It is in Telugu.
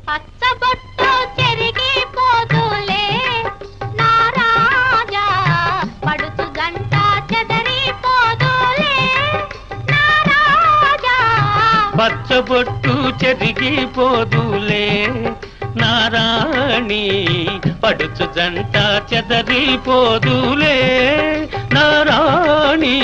పచ్చబొట్టు చెరిగిపోదులే నా రాజా, పడుచు జంట చెదరిపోదులే నా రాజా. పచ్చబొట్టు చెరిగిపోదులే నారాణి, పడుచు జంట చెదరిపోదులే నారాణి.